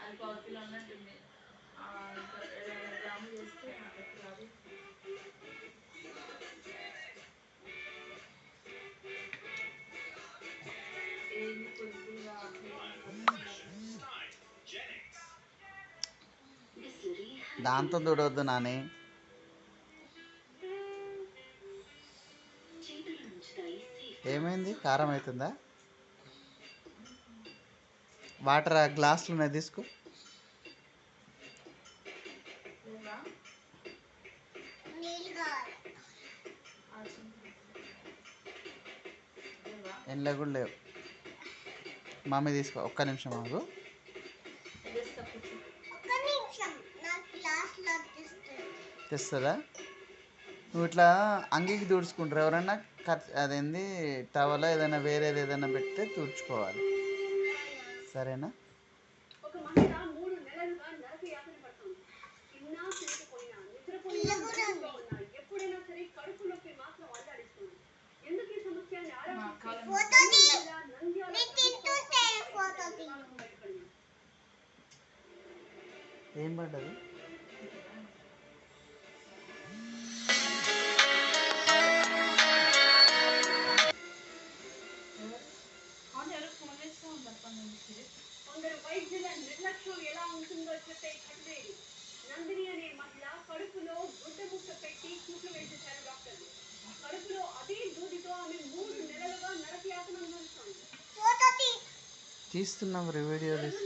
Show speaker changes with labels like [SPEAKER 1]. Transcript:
[SPEAKER 1] అది కాఫీలో అన్నట్టుంది. గ్రాములు చేస్తే నాకు ఎప్పుడు రాదు. ఏంది పొద్దుగా
[SPEAKER 2] దాంతో తుడవద్దు నాని. ఏమైంది? కారం అవుతుందా? వాటర్ ఆ గ్లాసులు ఉన్నాయి, తీసుకో. ఎండ్లో కూడా లేవు. మమ్మీ తీసుకో, ఒక్క నిమిషం ఆగు. తెస్తుందా? నువ్వు ఇట్లా అంగికి తుడుచుకుంటారు ఎవరన్నా, అదేంది టవలో ఏదైనా వేరేది ఏదైనా పెడితే తుడుచుకోవాలి, సరేనా? ఏం పడ్డది?
[SPEAKER 3] కొందరు వైద్యుల నిర్లక్ష్యం ఎలా ఉంటుందో చెప్పే కథే. నందిని అనే మహిళ కడుపులో గుడ్డ ముక్క పెట్టి కూట్లు వేసేశారు డాక్టర్లు. కడుపులో అదే దూదితో ఆమె 3 నెలలుగా నరకయాతన అనుభవిస్తోంది.
[SPEAKER 2] తీస్తున్నాం వీడియో తీసి.